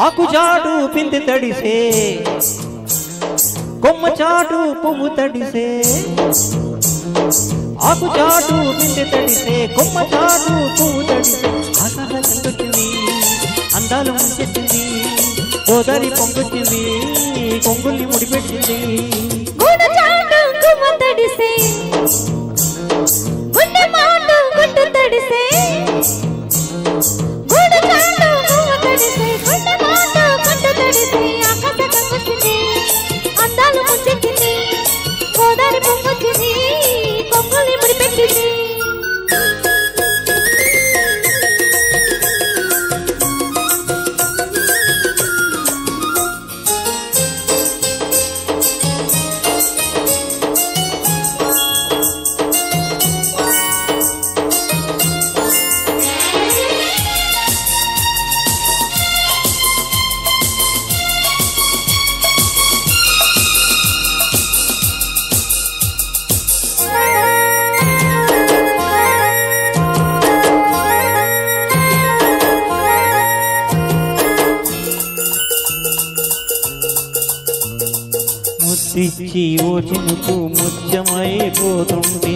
ఆకు చాటు పిండి తడిసే కొమ్మ చాటు పువ్వు తడిసే ఆకు చాటు పిండి తడిసే కొమ్మ చాటు పువ్వు తడిసే ఆకాశ కంటొచ్చింది అందాలు ముంచెత్తింది గోదారి పొంగొచ్చింది కొంగుల్ని ముడిపెట్టింది గోడ చాటు కొమ్మ తడిసే గుండె మాటు గుండు తడిసే గోడ చాటు కొమ్మ తడిసే గుండె మాటు గుండు తడిసే ఆకాశ కంటొచ్చింది అందాలు ముంచెత్తింది గోదారి పొంగొచ్చింది కొంగుల్ని ముడిపెట్టింది ముద్దిచ్చి ఓ చినుకు ముత్యమైపోతుంటే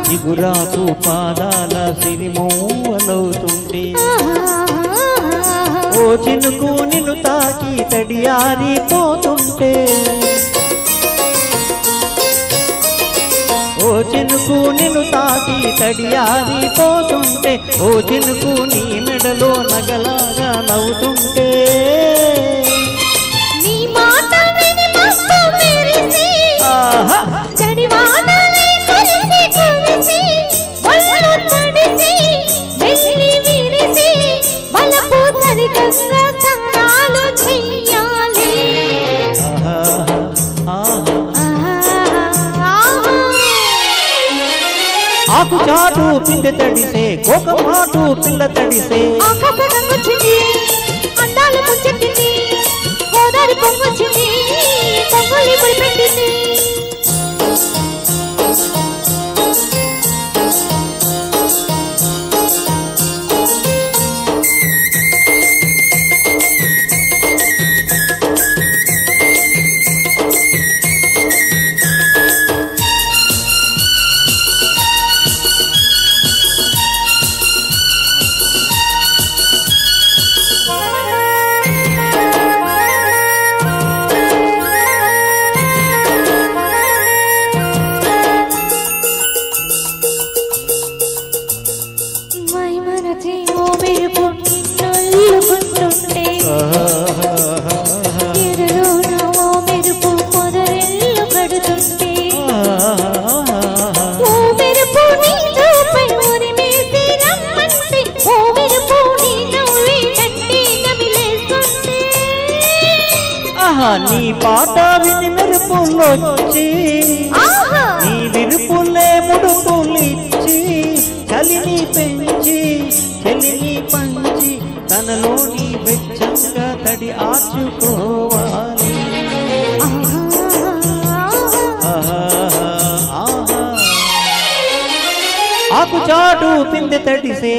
చిగురాకు పాదాల సిరిమూవలవుతుంటే ఓ చినుకు నిన్ను తాకి తడియారిపోతుంటే ఓ చినుకు నిన్ను తాకి తడియారిపోతుంటే ఓ చినుకు నీ మెడలో నగలాగా నవ్వుతుంటే ఆకు చాటు పిండి తడిసే కోక మాటు పిల్ల తడిసే అందాలు ముంచెత్తింది గోదారి పొంగొచ్చింది కొంగుల్ని ముడిపెట్టింది నీ పాట విని మెరుపులొచ్చి నీ విరుపులే ముడుపులిచ్చి చలిని పెంచి చలిని పంచి తనలోని వెచ్చంగా తడి ఆర్చుకోవాలి ఆకు చాటు పిండి తడిసే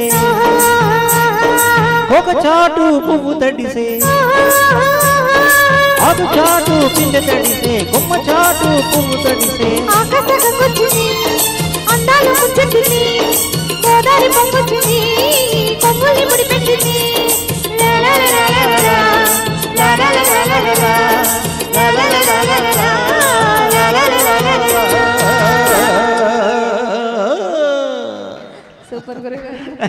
ఒక చాటు పువ్వు తడిసే ఆకు చాటు పిండి తడిసే కొమ్మ చాటు పువ్వు తడిసే అందాలు ముంచెత్తింది గోదారి పొంగొచ్చింది కొంగుల్ని ముడిపెట్టింది సూపర్ గురుగారు.